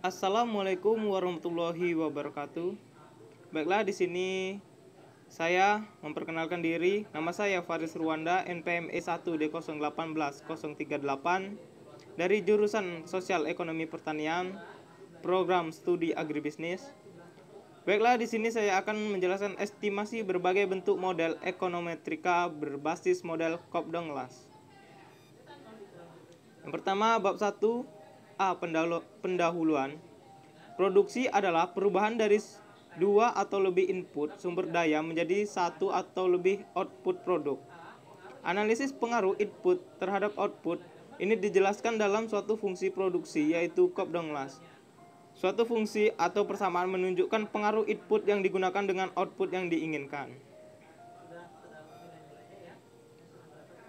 Assalamualaikum warahmatullahi wabarakatuh. Baiklah, di sini saya memperkenalkan diri. Nama saya Faris Ruanda, NPM E1D018-038 dari jurusan Sosial Ekonomi Pertanian, Program Studi Agribisnis. Baiklah, di sini saya akan menjelaskan estimasi berbagai bentuk model ekonometrika berbasis model Cobb-Douglas. Yang pertama, bab 1 A. Pendahuluan. Produksi adalah perubahan dari dua atau lebih input sumber daya menjadi satu atau lebih output produk. Analisis pengaruh input terhadap output ini dijelaskan dalam suatu fungsi produksi, yaitu Cobb-Douglas. Suatu fungsi atau persamaan menunjukkan pengaruh input yang digunakan dengan output yang diinginkan.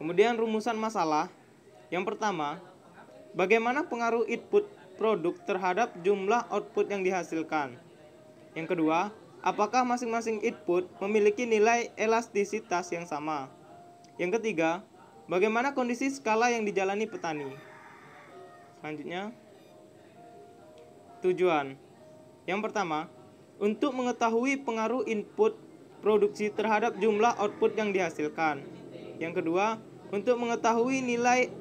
Kemudian rumusan masalah. Yang pertama, bagaimana pengaruh input produk terhadap jumlah output yang dihasilkan. Yang kedua, apakah masing-masing input memiliki nilai elastisitas yang sama. Yang ketiga, bagaimana kondisi skala yang dijalani petani. Selanjutnya, tujuan. Yang pertama, untuk mengetahui pengaruh input produksi terhadap jumlah output yang dihasilkan. Yang kedua, untuk mengetahui nilai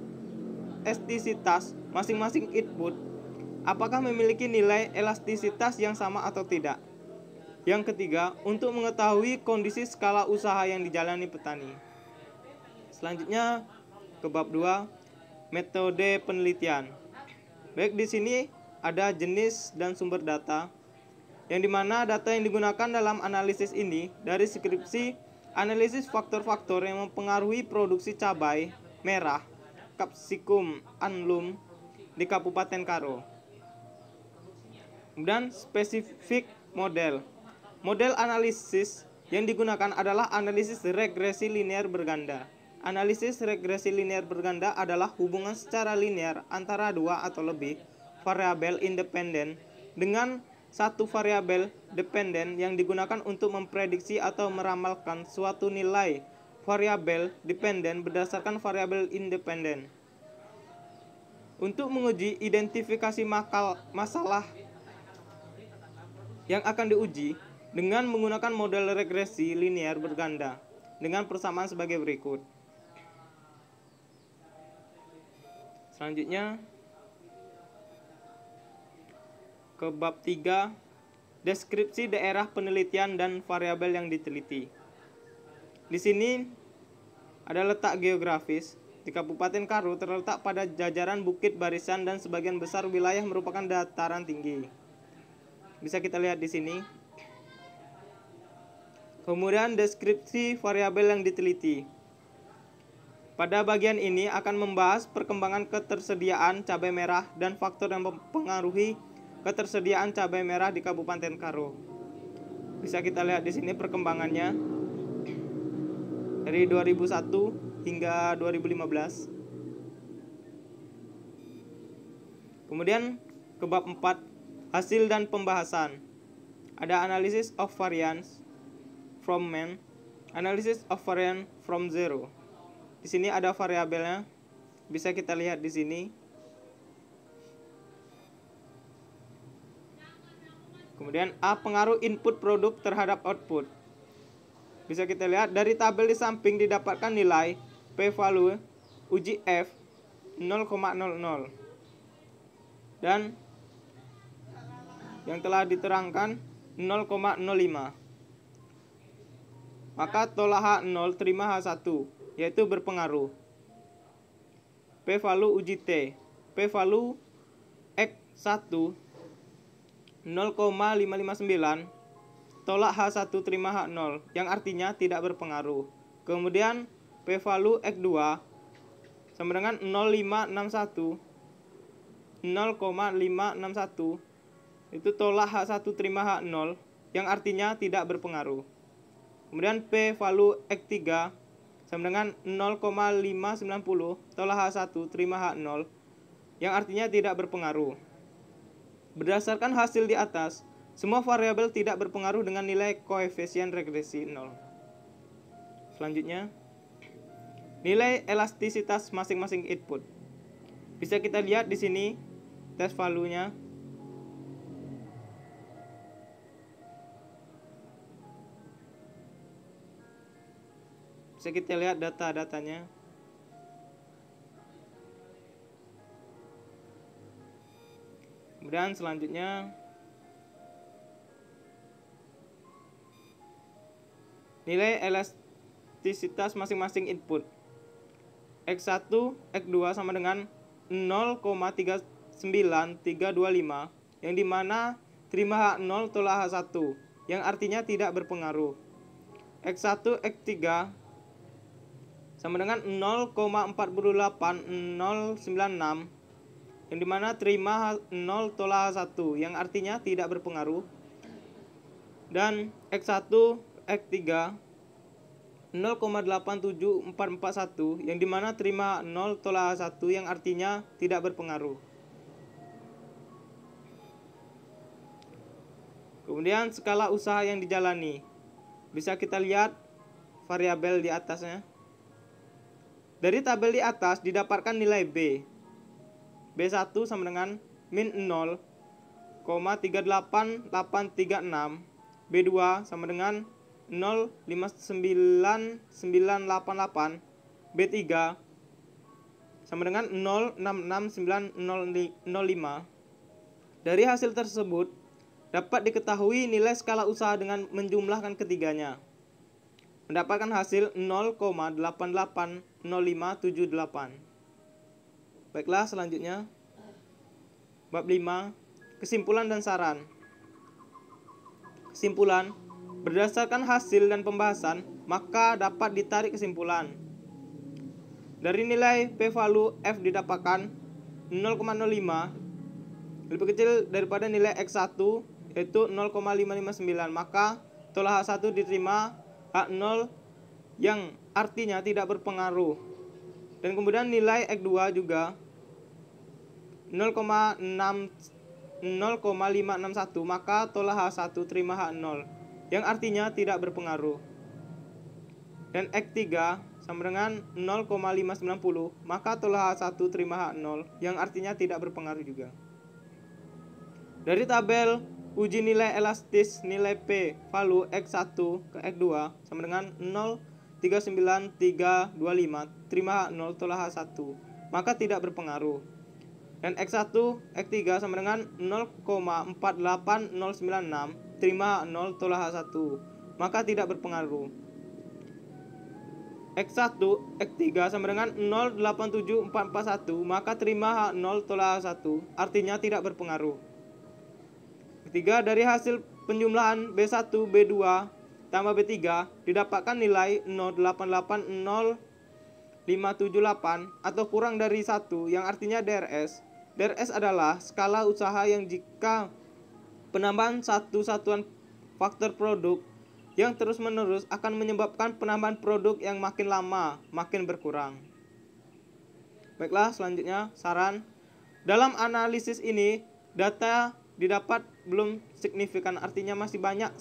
elastisitas masing-masing input, apakah memiliki nilai elastisitas yang sama atau tidak. Yang ketiga, untuk mengetahui kondisi skala usaha yang dijalani petani. Selanjutnya ke bab 2, metode penelitian. Baik, di sini ada jenis dan sumber data, yang dimana data yang digunakan dalam analisis ini dari skripsi analisis faktor-faktor yang mempengaruhi produksi cabai merah Capsicum annulum di Kabupaten Karo. Kemudian spesifik model. Model analisis yang digunakan adalah analisis regresi linear berganda. Analisis regresi linear berganda adalah hubungan secara linear antara dua atau lebih variabel independen dengan satu variabel dependen yang digunakan untuk memprediksi atau meramalkan suatu nilai variabel dependen berdasarkan variabel independen. Untuk menguji identifikasi masalah yang akan diuji dengan menggunakan model regresi linear berganda dengan persamaan sebagai berikut. Selanjutnya ke bab 3, deskripsi daerah penelitian dan variabel yang diteliti. Di sini ada letak geografis. Di Kabupaten Karo terletak pada jajaran bukit barisan dan sebagian besar wilayah merupakan dataran tinggi. Bisa kita lihat di sini. Kemudian deskripsi variabel yang diteliti. Pada bagian ini akan membahas perkembangan ketersediaan cabai merah dan faktor yang mempengaruhi ketersediaan cabai merah di Kabupaten Karo. Bisa kita lihat di sini perkembangannya dari 2001 hingga 2015. Kemudian ke bab 4, hasil dan pembahasan. Ada analysis of variance from mean, analysis of variance from zero. Di sini ada variabelnya, bisa kita lihat di sini. Kemudian A, pengaruh input produk terhadap output. Bisa kita lihat dari tabel di samping didapatkan nilai p-value uji F 0,00 dan yang telah diterangkan 0,05. Maka tolak H0 terima H1, yaitu berpengaruh. P-value uji T, P-value X1 0,559 tolak H1 terima H0, yang artinya tidak berpengaruh. Kemudian P-value X2 sama dengan 0,561 itu tolak H1 terima H0, yang artinya tidak berpengaruh. Kemudian P-value X3 sama dengan 0,590 tolak H1 terima H0, yang artinya tidak berpengaruh. Berdasarkan hasil di atas, semua variabel tidak berpengaruh dengan nilai koefisien regresi 0. Selanjutnya, nilai elastisitas masing-masing input. Bisa kita lihat di sini tes value-nya. Bisa kita lihat data-datanya. Kemudian selanjutnya nilai elastisitas masing-masing input. X1, X2 sama dengan 0,39325, yang dimana terima H0 tolak H1, yang artinya tidak berpengaruh. X1, X3 sama dengan 0,48096, yang dimana terima H0 tolak H1, yang artinya tidak berpengaruh. Dan X1, X3 0,87441, yang dimana terima 0 tolak H1, yang artinya tidak berpengaruh. Kemudian skala usaha yang dijalani. Bisa kita lihat variabel di atasnya. Dari tabel di atas didapatkan nilai B. B1 sama dengan min 0,38836. B2 sama dengan 0,59988. B3 sama dengan 0,66905. Dari hasil tersebut dapat diketahui nilai skala usaha dengan menjumlahkan ketiganya. Mendapatkan hasil 0,880578. Baiklah, selanjutnya bab 5, kesimpulan dan saran. Kesimpulan: berdasarkan hasil dan pembahasan, maka dapat ditarik kesimpulan. Dari nilai p-value f didapatkan 0,05 lebih kecil daripada nilai x1 yaitu 0,559, maka tolak H1 diterima H0 yang artinya tidak berpengaruh. Dan kemudian nilai x2 juga 0,561, maka tolak H1 terima H0 yang artinya tidak berpengaruh. Dan X3 sama dengan 0,590, maka tolak H1 terima H0 yang artinya tidak berpengaruh juga. Dari tabel uji nilai elastis nilai P value X1 ke X2 sama dengan 0,39325 terima H0 tolak H1, maka tidak berpengaruh. Dan X1, X3 sama dengan 0,48096 terima H0 tolak H1, maka tidak berpengaruh. X1, X3 sama dengan 0,87441, maka terima H0 tolak H1, artinya tidak berpengaruh. Ketiga, dari hasil penjumlahan B1, B2 tambah B3 didapatkan nilai 0,880,578 atau kurang dari 1, yang artinya DRS. DRS adalah skala usaha yang jika penambahan satu satuan faktor produk yang terus-menerus akan menyebabkan penambahan produk yang makin lama makin berkurang. Baiklah, selanjutnya saran. Dalam analisis ini, data didapat belum signifikan, artinya masih banyak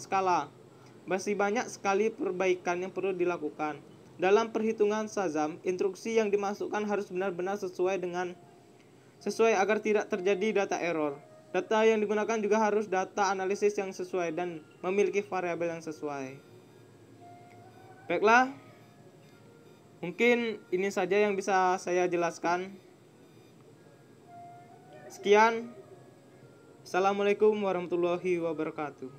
sekali perbaikan yang perlu dilakukan. Dalam perhitungan Shazam, instruksi yang dimasukkan harus benar-benar sesuai agar tidak terjadi data error. Data yang digunakan juga harus data analisis yang sesuai dan memiliki variabel yang sesuai. Baiklah, mungkin ini saja yang bisa saya jelaskan. Sekian. Assalamualaikum warahmatullahi wabarakatuh.